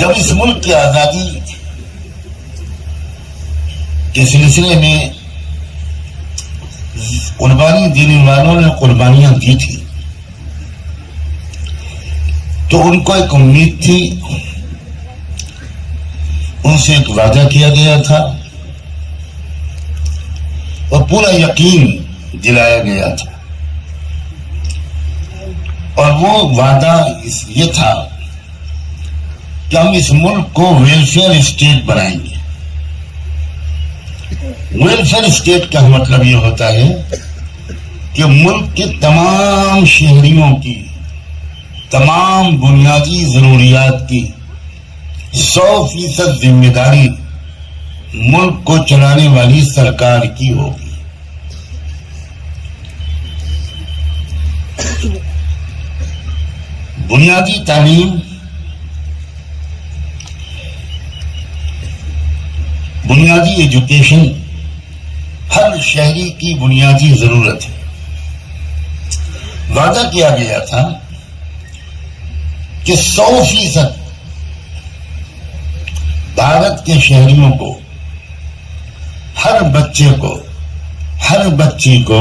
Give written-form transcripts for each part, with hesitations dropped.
جب اس ملک کی آزادی کے سلسلے میں قربانی دینے والوں نے قربانیاں دی تھی تو ان کو ایک امید تھی، ان سے ایک وعدہ کیا گیا تھا اور پورا یقین دلایا گیا تھا، اور وہ وعدہ یہ تھا کہ ہم اس ملک کو ویلفیئر اسٹیٹ بنائیں گے۔ ویلفیئر اسٹیٹ کا مطلب یہ ہوتا ہے کہ ملک کے تمام شہریوں کی تمام بنیادی ضروریات کی 100% ذمہ داری ملک کو چلانے والی سرکار کی ہوگی۔ بنیادی تعلیم، بنیادی ایجوکیشن ہر شہری کی بنیادی ضرورت ہے۔ وعدہ کیا گیا تھا کہ 100% بھارت کے شہریوں کو، ہر بچے کو، ہر بچی کو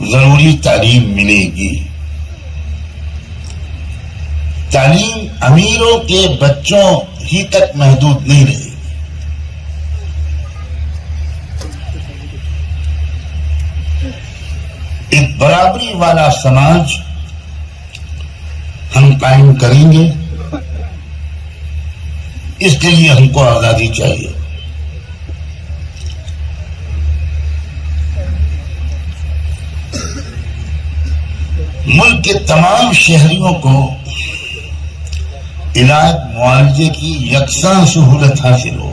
ضروری تعلیم ملے گی۔ تعلیم امیروں کے بچوں ہی تک محدود نہیں رہے گی۔ ایک برابری والا سماج ہم قائم کریں گے، اس کے لیے ہم کو آزادی چاہیے۔ ملک کے تمام شہریوں کو علاج معالجے کی یکساں سہولت حاصل ہو،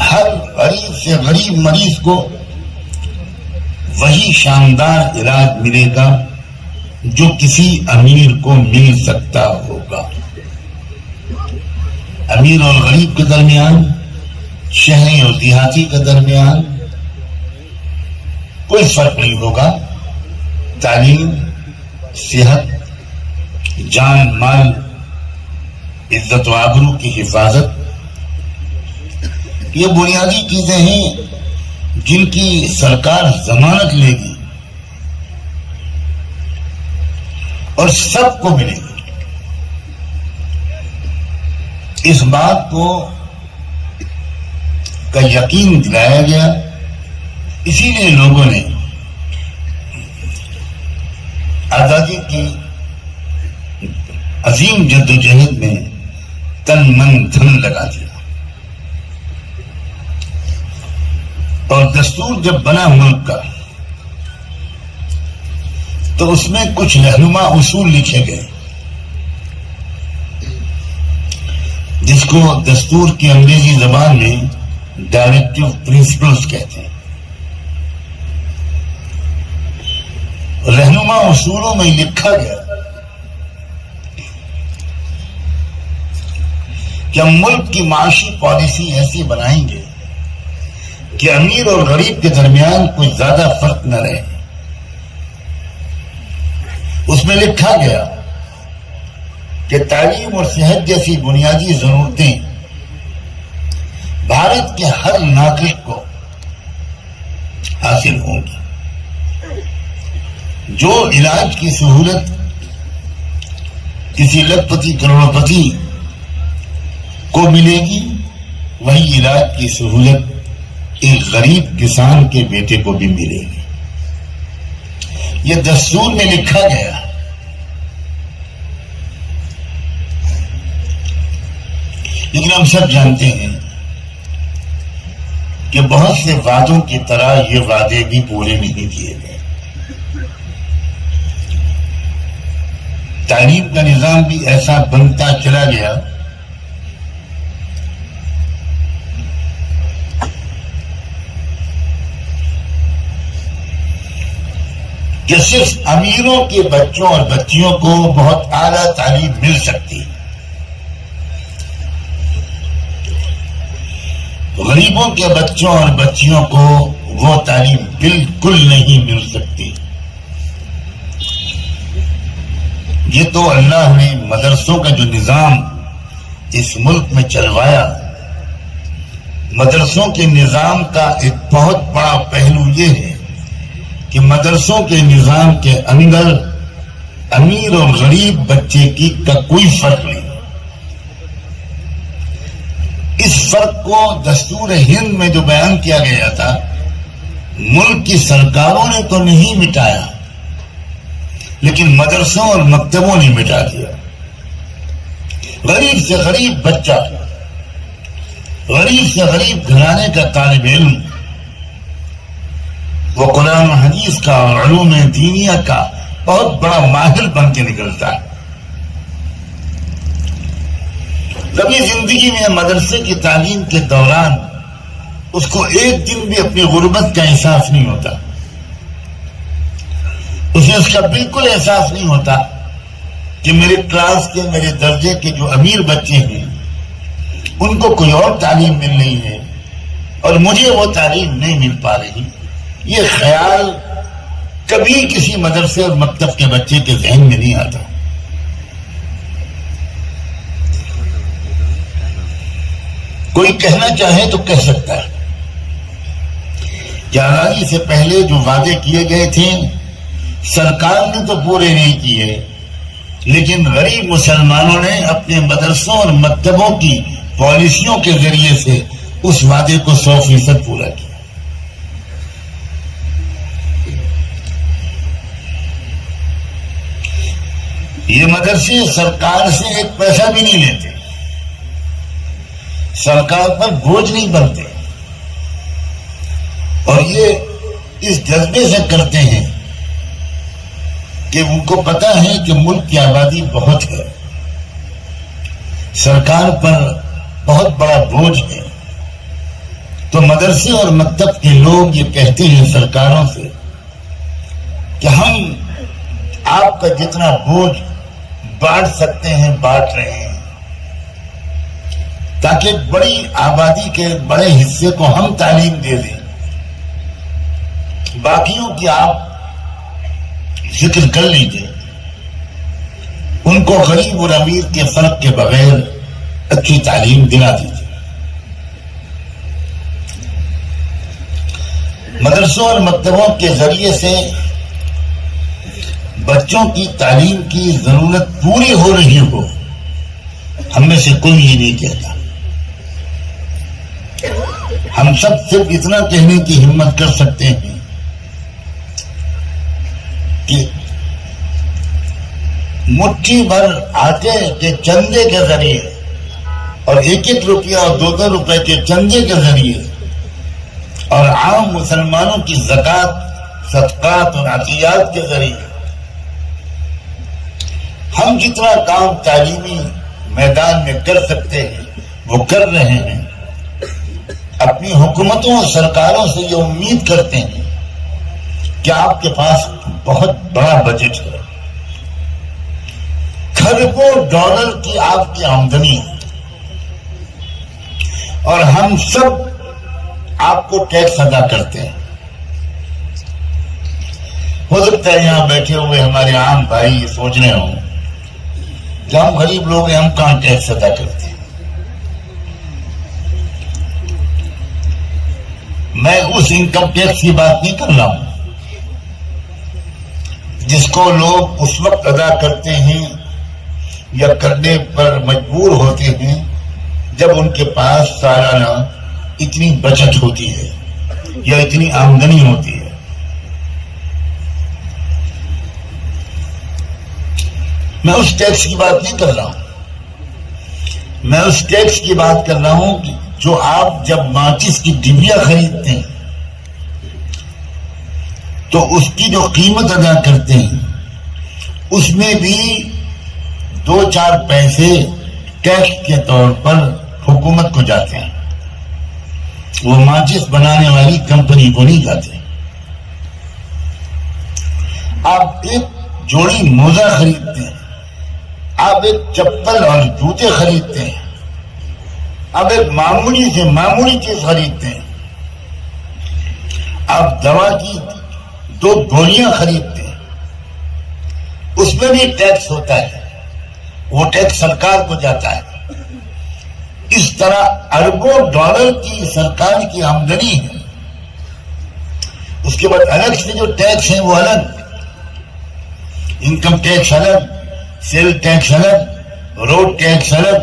ہر غریب سے غریب مریض کو وہی شاندار علاج ملے گا جو کسی امیر کو مل سکتا ہوگا۔ امیر اور غریب کے درمیان، شہری اور دیہاتی کے درمیان کوئی فرق نہیں ہوگا۔ تعلیم، صحت، جان مال، عزت و آبرو کی حفاظت، یہ بنیادی چیزیں ہیں جن کی سرکار ضمانت لے گی اور سب کو ملے گی۔ اس بات کو کا یقین دلایا گیا، اسی لیے لوگوں نے آزادی کی عظیم جدوجہد میں تن من دھن لگا دیا، اور دستور جب بنا ملک کا تو اس میں کچھ رہنما اصول لکھے گئے جس کو دستور کی انگریزی زبان میں ڈائریکٹو پرنسپلز کہتے ہیں۔ رہنما اصولوں میں لکھا گیا کہ ہم ملک کی معاشی پالیسی ایسی بنائیں گے کہ امیر اور غریب کے درمیان کوئی زیادہ فرق نہ رہے۔ اس میں لکھا گیا کہ تعلیم اور صحت جیسی بنیادی ضرورتیں بھارت کے ہر ناگرک کو حاصل ہوں گی۔ جو علاج کی سہولت کسی لکھ پتی کروڑ پتی کو ملے گی، وہی علاج کی سہولت ایک غریب کسان کے بیٹے کو بھی ملے گی۔ یہ دستور میں لکھا گیا۔ لیکن ہم سب جانتے ہیں کہ بہت سے وعدوں کی طرح یہ وعدے بھی پورے نہیں کیے گئے۔ تعلیم کا نظام بھی ایسا بنتا چلا گیا کہ صرف امیروں کے بچوں اور بچیوں کو بہت اعلیٰ تعلیم مل سکتی، غریبوں کے بچوں اور بچیوں کو وہ تعلیم بالکل نہیں مل سکتی۔ یہ تو اللہ نے مدرسوں کا جو نظام اس ملک میں چلوایا، مدرسوں کے نظام کا ایک بہت بڑا پہلو یہ ہے کہ مدرسوں کے نظام کے اندر امیر اور غریب بچے کا کوئی فرق نہیں۔ اس فرق کو دستور ہند میں جو بیان کیا گیا تھا، ملک کی سرکاروں نے تو نہیں مٹایا، لیکن مدرسوں اور مکتبوں نے مٹا دیا۔ غریب سے غریب بچہ، غریب سے غریب گھرانے کا طالب علم، وہ قرآن و حدیث کا اور علوم دینیہ کا بہت بڑا ماہر بن کے نکلتا ہے۔ کبھی زندگی میں مدرسے کی تعلیم کے دوران اس کو ایک دن بھی اپنی غربت کا احساس نہیں ہوتا، اسے اس کا بالکل احساس نہیں ہوتا کہ میرے کلاس کے، میرے درجے کے جو امیر بچے ہیں ان کو کوئی اور تعلیم مل رہی ہے اور مجھے وہ تعلیم نہیں مل پا رہی۔ یہ خیال کبھی کسی مدرسے اور مکتب کے بچے کے ذہن میں نہیں آتا۔ کوئی کہنا چاہے تو کہہ سکتا ہے کہ آزادی سے پہلے جو وعدے کیے گئے تھے سرکار نے تو پورے نہیں کیے، لیکن غریب مسلمانوں نے اپنے مدرسوں اور مکتبوں کی پالیسیوں کے ذریعے سے اس وعدے کو 100% پورا کیا۔ یہ مدرسے سرکار سے ایک پیسہ بھی نہیں لیتے، سرکار پر بوجھ نہیں بنتے، اور یہ اس جذبے سے کرتے ہیں کہ ان کو پتا ہے کہ ملک کی آبادی بہت ہے، سرکار پر بہت بڑا بوجھ ہے، تو مدرسے اور مکتب کے لوگ یہ کہتے ہیں سرکاروں سے کہ ہم آپ کا جتنا بوجھ بانٹ سکتے ہیں بانٹ رہے ہیں، تاکہ بڑی آبادی کے بڑے حصے کو ہم تعلیم دے دیں، باقیوں کی آپ ذکر کر لیجئے، ان کو غریب اور امیر کے فرق کے بغیر اچھی تعلیم دلا دیجیے۔ مدرسوں اور مکتبوں کے ذریعے سے بچوں کی تعلیم کی ضرورت پوری ہو رہی ہو، ہم میں سے کوئی یہ نہیں کہتا۔ ہم سب صرف اتنا کہنے کی ہمت کر سکتے ہیں کہ مٹھی بھر آٹے کے چندے کے ذریعے اور 1-1 روپیہ اور 2-2 روپے کے چندے کے ذریعے اور عام مسلمانوں کی زکوٰۃ، صدقات اور عطیات کے ذریعے ہم جتنا کام تعلیمی میدان میں کر سکتے ہیں وہ کر رہے ہیں۔ اپنی حکومتوں اور سرکاروں سے یہ امید کرتے ہیں کہ آپ کے پاس بہت بڑا بجٹ ہے، کھربوں ڈالر کی آپ کی آمدنی ہے، اور ہم سب آپ کو ٹیکس ادا کرتے ہیں۔ ہو سکتا ہے یہاں بیٹھے ہوئے ہمارے عام بھائی یہ سوچ رہے ہوں کہ ہم غریب لوگ ہیں، ہم کہاں ٹیکس ادا کرتے ہیں۔ میں اس انکم ٹیکس کی بات نہیں کر رہا ہوں جس کو لوگ اس وقت ادا کرتے ہیں یا کرنے پر مجبور ہوتے ہیں جب ان کے پاس سالانہ اتنی بچت ہوتی ہے یا اتنی آمدنی ہوتی ہے۔ میں اس ٹیکس کی بات نہیں کر رہا ہوں، میں اس ٹیکس کی بات کر رہا ہوں کہ جو آپ جب ماچس کی ڈبیا خریدتے ہیں تو اس کی جو قیمت ادا کرتے ہیں اس میں بھی 2-4 پیسے ٹیکس کے طور پر حکومت کو جاتے ہیں، وہ ماچس بنانے والی کمپنی کو نہیں جاتے۔ آپ ایک جوڑی موزہ خریدتے ہیں، آپ ایک چپل اور جوتے خریدتے ہیں، آپ ایک معمولی سے معمولی چیز خریدتے ہیں، آپ دوا کی 2 گولیاں خریدتے ہیں، اس میں بھی ٹیکس ہوتا ہے، وہ ٹیکس سرکار کو جاتا ہے. اس طرح اربوں ڈالر کی سرکار کی آمدنی ہے. اس کے بعد الگ سے جو ٹیکس ہیں وہ الگ، انکم ٹیکس الگ، سیل ٹیکس الگ، روڈ ٹیکس الگ،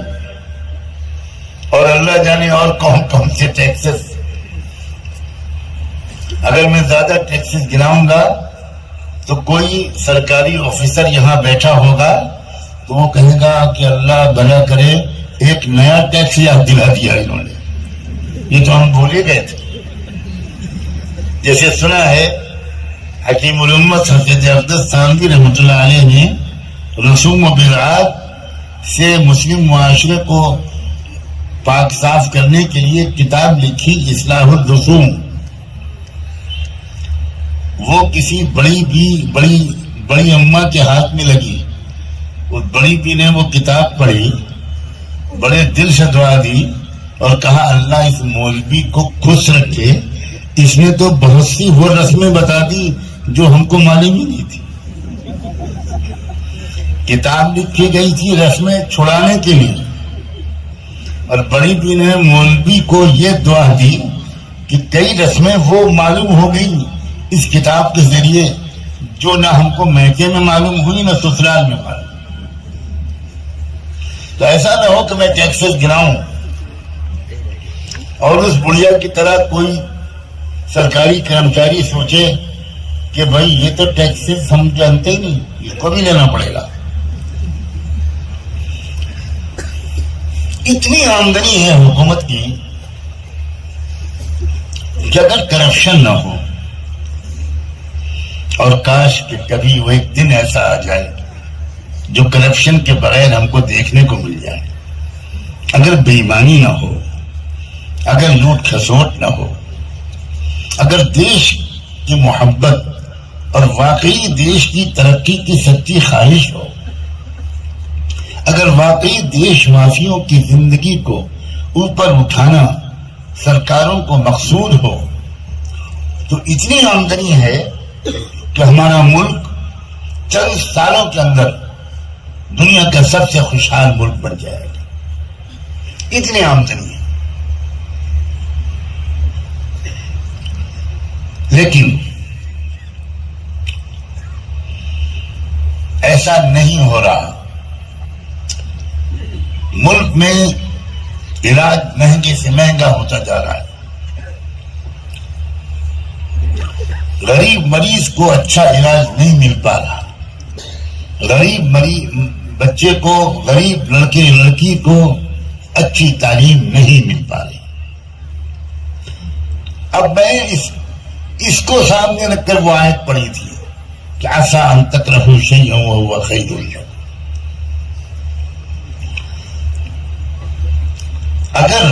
اور اللہ جانے اور کون کون سے ٹیکسز. اگر میں زیادہ ٹیکسز گراؤں گا تو کوئی سرکاری آفیسر یہاں بیٹھا ہوگا تو وہ کہے گا کہ اللہ بھلا کرے ایک نیا ٹیکس یاد دلا دیا انہوں نے، یہ تو ہم بھولے گئے تھے. جیسے سنا ہے حکیم الامت حضرت اقدس تھانوی رحمۃ اللہ علیہ نے رسوم و بدعات سے مسلم معاشرے کو پاک صاف کرنے کے لیے کتاب لکھی اصلاح الرسوم. وہ کسی بڑی اماں کے ہاتھ میں لگی. اس بڑی بی نے وہ کتاب پڑھی، بڑے دل سے دعا دی اور کہا اللہ اس مولوی کو خوش رکھے، اس نے تو بہت سی وہ رسمیں بتا دی جو ہم کو معلوم ہی نہیں تھی. کتاب لکھی گئی تھی رسمیں چھڑانے کے لیے، اور بڑی بی نے مولوی کو یہ دعا دی کہ کئی رسمیں وہ معلوم ہو گئی اس کتاب کے ذریعے جو نہ ہم کو میکے میں معلوم ہوئی نہ سسرال میں معلوم. تو ایسا نہ ہو کہ میں ٹیکسز گراؤں اور اس بڑھیا کی طرح کوئی سرکاری کرمچاری سوچے کہ بھائی یہ تو ٹیکسز ہم جانتے ہی نہیں، اس کو بھی لینا پڑے گا. اتنی آمدنی ہے حکومت کی کہ اگر کرپشن نہ ہو، اور کاش کہ کبھی وہ ایک دن ایسا آ جائے جو کرپشن کے بغیر ہم کو دیکھنے کو مل جائے، اگر بے ایمانی نہ ہو، اگر لوٹ کھسوٹ نہ ہو، اگر دیش کی محبت اور واقعی دیش کی ترقی کی سچی خواہش ہو، اگر واقعی دیش واسیوں کی زندگی کو اوپر اٹھانا سرکاروں کو مقصود ہو، تو اتنی آمدنی ہے کہ ہمارا ملک چند سالوں کے اندر دنیا کا سب سے خوشحال ملک بن جائے گا. اتنی آمدنی ہے. لیکن ایسا نہیں ہو رہا. ملک میں علاج مہنگے سے مہنگا ہوتا جا رہا ہے. غریب مریض کو اچھا علاج نہیں مل پا رہا. غریب بچے کو، غریب لڑکے لڑکی کو اچھی تعلیم نہیں مل پا رہی. اب میں اس کو سامنے رکھ کر وہ آیت پڑھی تھی کہ عسیٰ ان تکرہوا شیئا وہو خیر لکم. اگر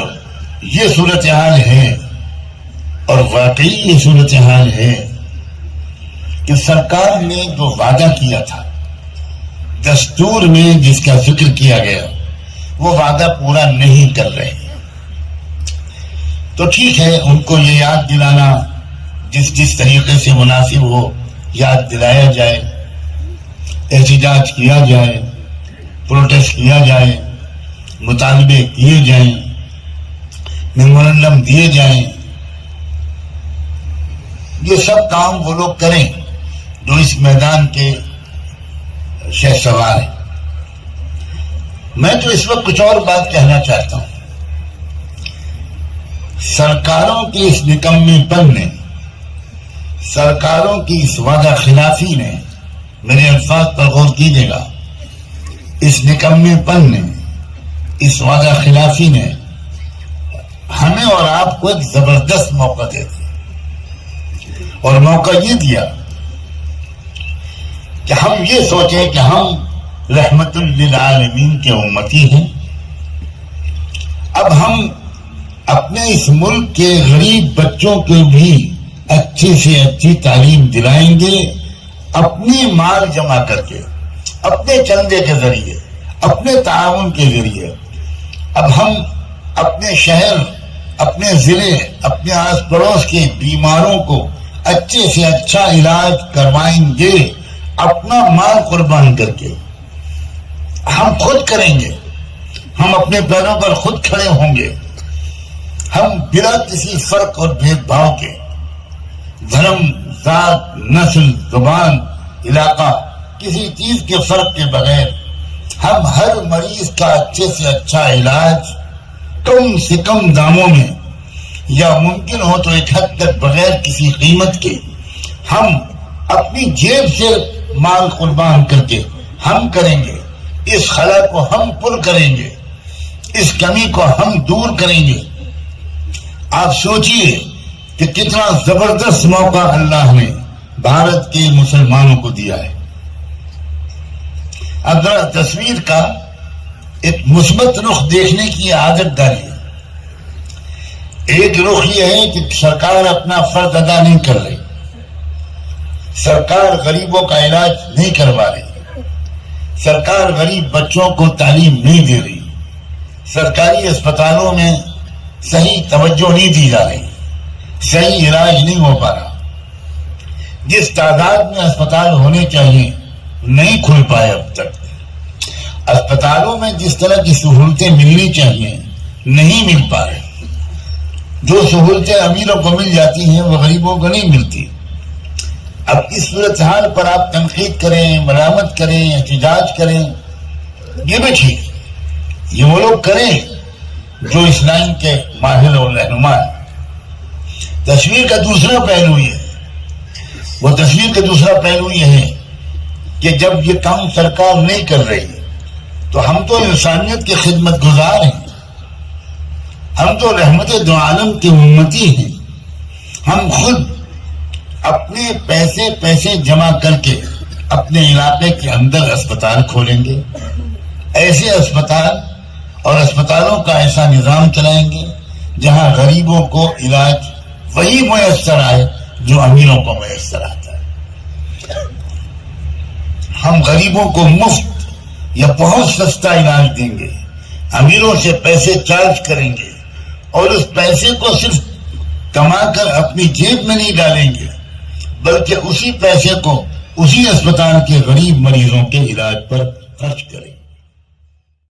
یہ صورتحال ہے اور واقعی یہ صورتحال ہے کہ سرکار نے جو وعدہ کیا تھا، دستور میں جس کا ذکر کیا گیا، وہ وعدہ پورا نہیں کر رہے، تو ٹھیک ہے ان کو یہ یاد دلانا جس طریقے سے مناسب ہو یاد دلایا جائے، احتجاج کیا جائے، پروٹیسٹ کیا جائے، مطالبے کیے جائیں، میمورنڈم دیے جائیں. یہ سب کام وہ لوگ کریں جو اس میدان کے شہ سوار ہیں. میں تو اس وقت کچھ اور بات کہنا چاہتا ہوں. سرکاروں کے اس نکمے پن نے، سرکاروں کی اس وعدہ خلافی نے، میرے الفاظ پر غور کیجیے گا، اس نکمے پن نے، اس وعدہ خلافی نے ہمیں اور آپ کو ایک زبردست موقع دے دیا. اور موقع یہ دیا کہ ہم یہ سوچیں کہ ہم رحمت للعالمین کے امتی ہیں. اب ہم اپنے اس ملک کے غریب بچوں کو بھی اچھی سے اچھی تعلیم دلائیں گے، اپنی مال جمع کر کے، اپنے چندے کے ذریعے، اپنے تعاون کے ذریعے. اب ہم اپنے شہر، اپنے ضلع، اپنے آس پڑوس کے بیماروں کو اچھے سے اچھا علاج کروائیں گے اپنا مال قربان کر کے ہم خود کریں گے، ہم اپنے پیروں پر خود کھڑے ہوں گے، ہم بلا کسی فرق اور بھید بھاؤ کے، دھرم، ذات، نسل، زبان، علاقہ، کسی چیز کے فرق کے بغیر ہم ہر مریض کا اچھے سے اچھا علاج کم سے کم داموں میں، یا ممکن ہو تو ایک حد تک بغیر کسی قیمت کے، ہم اپنی جیب سے مال قربان کر کے ہم کریں گے۔ اس خلا کو ہم پر کریں گے، اس کمی کو ہم دور کریں گے۔ آپ سوچئے کہ کتنا زبردست موقع اللہ نے بھارت کے مسلمانوں کو دیا ہے۔ اب ذرا تصویر کا ایک مثبت رخ دیکھنے کی عادت ڈالیے۔ ایک رخ یہ ہے کہ سرکار اپنا فرض ادا نہیں کر رہی، سرکار غریبوں کا علاج نہیں کروا رہی، سرکار غریب بچوں کو تعلیم نہیں دے رہی، سرکاری اسپتالوں میں صحیح توجہ نہیں دی جا رہی، صحیح علاج نہیں ہو پا رہا، جس تعداد میں اسپتال ہونے چاہیے نہیں کھل پائے اب تک، اسپتالوں میں جس طرح کی سہولتیں ملنی چاہیے نہیں مل پا رہے، جو سہولتیں امیروں کو مل جاتی ہیں وہ غریبوں کو نہیں ملتی۔ اب اس صورتحال پر آپ تنقید کریں، ملامت کریں، احتجاج کریں، یہ بھی ٹھیک، یہ وہ لوگ کریں جو اس لائن کے ماہر اور رہنما ہیں۔ تصویر کا دوسرا پہلو یہ ہے، وہ تصویر کا دوسرا پہلو یہ ہے کہ جب یہ کام سرکار نہیں کر رہی تو ہم تو انسانیت کے خدمت گزار ہیں، ہم تو رحمت دو عالم کے امتی ہیں، ہم خود اپنے پیسے جمع کر کے اپنے علاقے کے اندر اسپتال کھولیں گے، ایسے اسپتال اور اسپتالوں کا ایسا نظام چلائیں گے جہاں غریبوں کو علاج وہی میسر آئے جو امیروں کو میسر آتا ہے۔ ہم غریبوں کو مفت یا بہت سستا علاج دیں گے، امیروں سے پیسے چارج کریں گے، اور اس پیسے کو صرف کما کر اپنی جیب میں نہیں ڈالیں گے بلکہ اسی پیسے کو اسی اسپتال کے غریب مریضوں کے علاج پر خرچ کریں گے۔